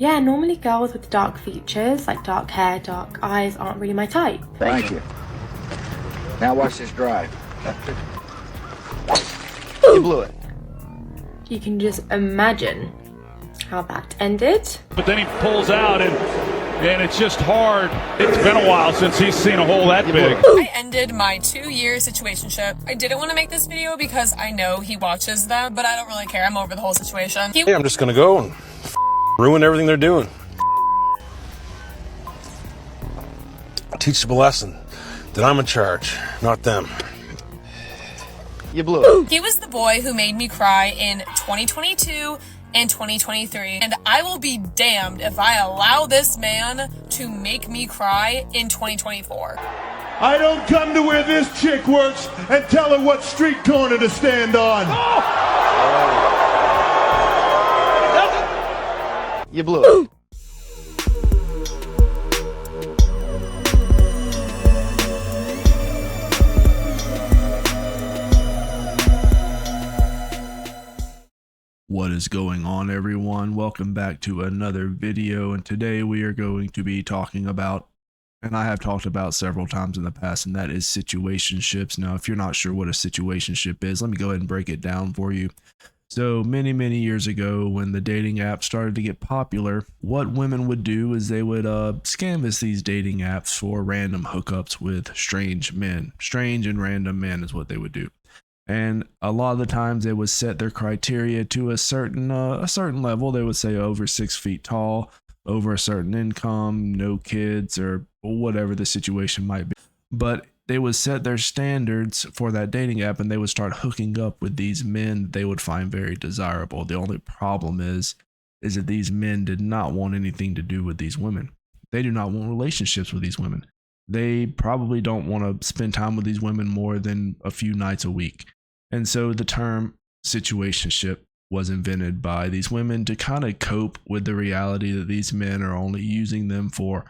Yeah, normally girls with dark features, like dark hair, dark eyes, aren't really my type. Thank you. Now watch this drive. You blew it. You can just imagine how that ended. But then he pulls out and it's just hard. It's been a while since he's seen a hole that big. I ended my 2-year situationship. I didn't want to make this video because I know he watches them, but I don't really care. I'm over the whole situation. Hey, I'm just gonna go and ruin everything they're doing. Teach them a lesson that I'm in charge, not them. You blew it. He was the boy who made me cry in 2022 and 2023, and I will be damned if I allow this man to make me cry in 2024. I don't come to where this chick works and tell her what street corner to stand on. You blew it. What is going on, everyone? Welcome back to another video, and today we are going to be talking about, and I have talked about several times in the past, and that is situationships. Now, if you're not sure what a situationship is, let me go ahead and break it down for you. So many years ago, when the dating apps started to get popular, what women would do is they would canvass these dating apps for random hookups with strange men. Strange and random men is what they would do. And a lot of the times they would set their criteria to a certain level. They would say over 6 feet tall, over a certain income, no kids, or whatever the situation might be. But they would set their standards for that dating app, and they would start hooking up with these men they would find very desirable. The only problem is that these men did not want anything to do with these women. They do not want relationships with these women. They probably don't want to spend time with these women more than a few nights a week. And so the term situationship was invented by these women to kind of cope with the reality that these men are only using them for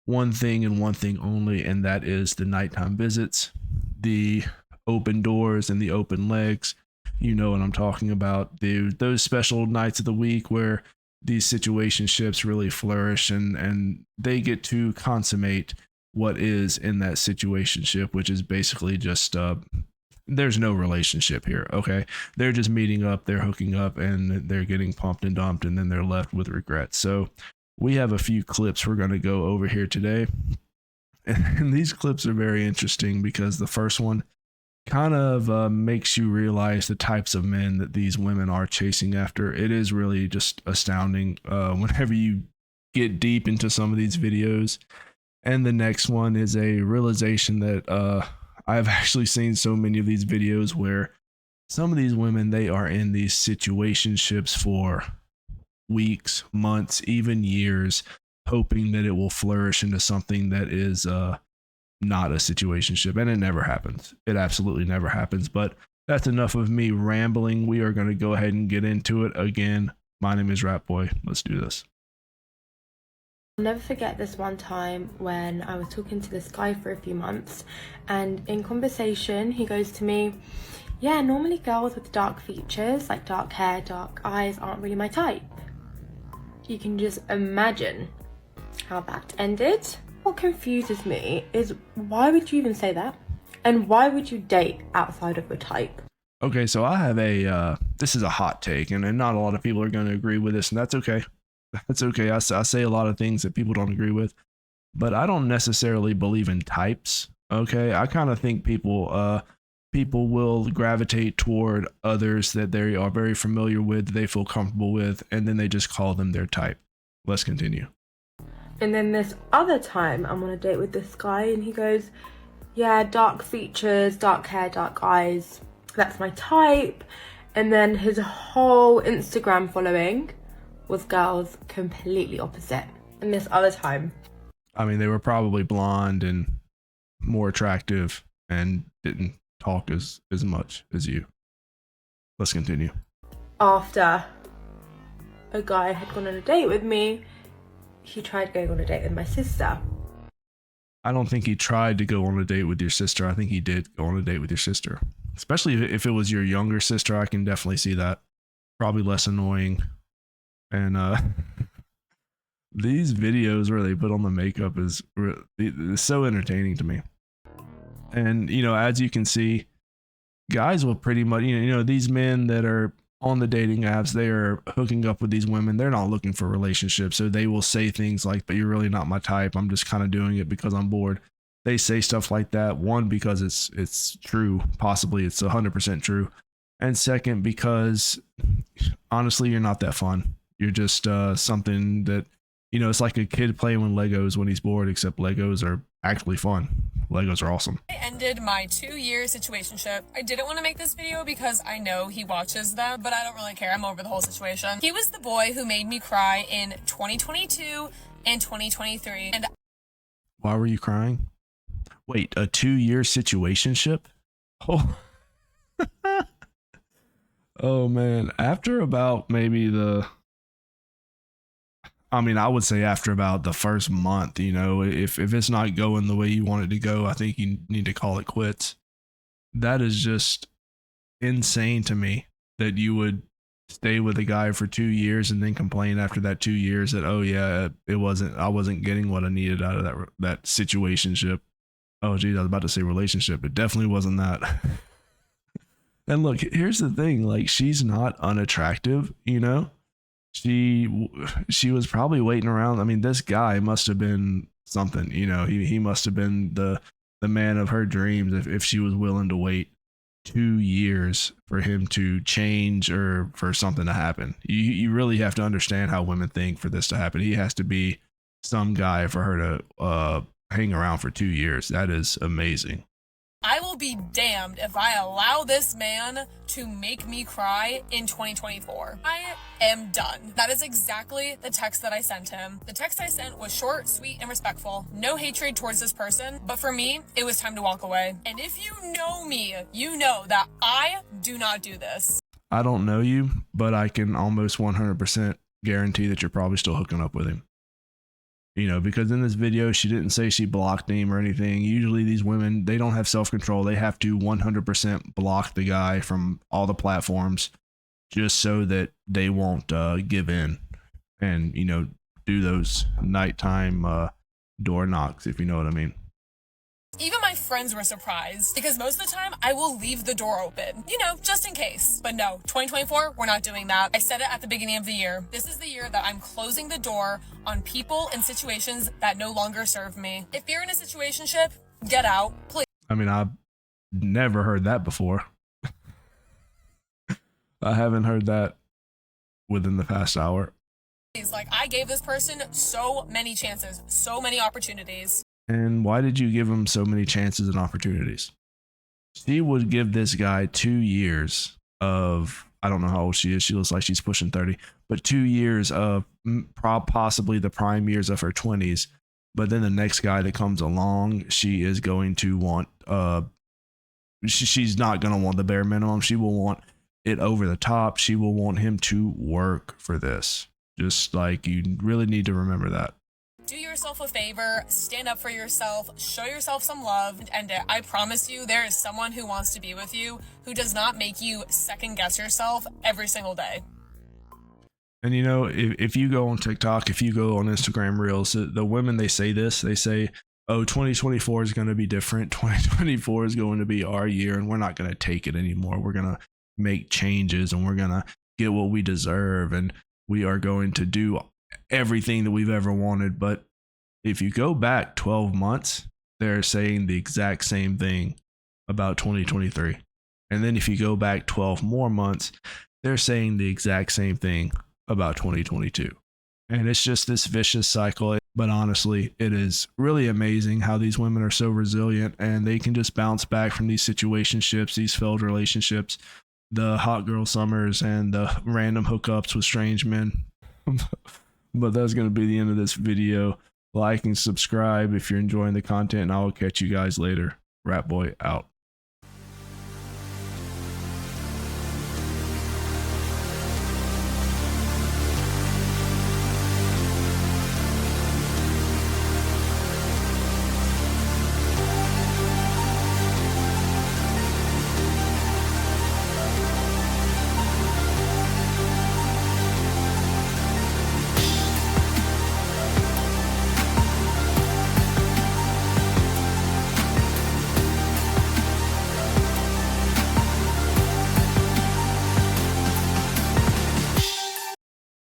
one thing and one thing only, and that is the nighttime visits, the open doors and the open legs. You know what I'm talking about. Those special nights of the week where these situationships really flourish, and they get to consummate what is in that situationship, which is basically just there's no relationship here. Okay, they're just meeting up, they're hooking up, and they're getting pumped and dumped, and then they're left with regrets. So we have a few clips we're going to go over here today, and these clips are very interesting because the first one kind of makes you realize the types of men that these women are chasing after. It is really just astounding whenever you get deep into some of these videos. And the next one is a realization that I've actually seen so many of these videos where some of these women, they are in these situationships for weeks, months, even years, hoping that it will flourish into something that is not a situationship. And it never happens. It absolutely never happens. But that's enough of me rambling. We are going to go ahead and get into it. Again, my name is Rat Boy. Let's do this. I'll never forget this one time when I was talking to this guy for a few months, and in conversation he goes to me, yeah, normally girls with dark features, like dark hair, dark eyes, aren't really my type. You can just imagine how that ended. What confuses me is, why would you even say that? And why would you date outside of your type? Okay, so I have this is a hot take, and not a lot of people are going to agree with this, and that's okay. That's okay. I say a lot of things that people don't agree with, but I don't necessarily believe in types. Okay, I kind of think people will gravitate toward others that they are very familiar with, they feel comfortable with, and then they just call them their type. Let's continue. And then this other time I'm on a date with this guy, and he goes, yeah, dark features, dark hair, dark eyes, that's my type. And then his whole Instagram following was girls completely opposite. And this other time, I mean, they were probably blonde and more attractive and didn't talk as much as you. Let's continue. after a guy had gone on a date with me, he tried going on a date with my sister. I don't think he tried to go on a date with your sister. I think he did go on a date with your sister. Especially if it was your younger sister, I can definitely see that. Probably less annoying. And these videos where they put on the makeup is so entertaining to me. And, you know, as you can see, guys will pretty much, you know, these men that are on the dating apps, they are hooking up with these women. They're not looking for relationships. So they will say things like, but you're really not my type. I'm just kind of doing it because I'm bored. They say stuff like that. One, because it's true. Possibly it's 100% true. And second, because honestly, you're not that fun. You're just something that, you know, it's like a kid playing with Legos when he's bored, except Legos are actually fun. Legos are awesome. I ended my 2-year situationship. I didn't want to make this video because I know he watches them, but I don't really care. I'm over the whole situation. He was the boy who made me cry in 2022 and 2023. And why were you crying? Wait, a 2-year situationship? Oh. Oh man, after about maybe I would say after about the first month, you know, if it's not going the way you want it to go, I think you need to call it quits. That is just insane to me that you would stay with a guy for 2 years and then complain after that 2 years that, oh yeah, I wasn't getting what I needed out of that situationship. Oh geez, I was about to say relationship. It definitely wasn't that. And look, here's the thing, like, she's not unattractive, you know? She was probably waiting around. I mean, this guy must have been something, you know, he must have been the man of her dreams if she was willing to wait 2 years for him to change or for something to happen. You really have to understand how women think for this to happen. He has to be some guy for her to hang around for 2 years. That is amazing. I will be damned if I allow this man to make me cry in 2024. I am done. That is exactly the text that I sent him. The text I sent was short, sweet, and respectful. No hatred towards this person, but for me, it was time to walk away. And if you know me, you know that I do not do this. I don't know you, but I can almost 100% guarantee that you're probably still hooking up with him. You know, because in this video, she didn't say she blocked him or anything. Usually these women, they don't have self-control. They have to 100% block the guy from all the platforms just so that they won't give in and, you know, do those nighttime door knocks, if you know what I mean. Even my friends were surprised because most of the time I will leave the door open, you know, just in case. But no, 2024, we're not doing that. I said it at the beginning of the year. This is the year that I'm closing the door on people and situations that no longer serve me. If you're in a situationship, get out, please. I mean, I've never heard that before. I haven't heard that within the past hour. Like, I gave this person so many chances, so many opportunities. And why did you give him so many chances and opportunities? She would give this guy 2 years of, I don't know how old she is. She looks like she's pushing 30, but 2 years of possibly the prime years of her 20s. But then the next guy that comes along, she is going to want, she's not going to want the bare minimum. She will want it over the top. She will want him to work for this. Just like, you really need to remember that. Do yourself a favor, stand up for yourself, show yourself some love, and I promise you there is someone who wants to be with you who does not make you second guess yourself every single day. And you know, if you go on TikTok, if you go on Instagram Reels, the women, they say this, they say, oh, 2024 is going to be different. 2024 is going to be our year and we're not going to take it anymore. We're going to make changes and we're going to get what we deserve and we are going to do everything that we've ever wanted. But if you go back 12 months, they're saying the exact same thing about 2023. And then if you go back 12 more months, they're saying the exact same thing about 2022. And it's just this vicious cycle. But honestly, it is really amazing how these women are so resilient and they can just bounce back from these situationships, these failed relationships, the hot girl summers and the random hookups with strange men. But that's going to be the end of this video. Like and subscribe if you're enjoying the content, and I will catch you guys later. Rat Boy out.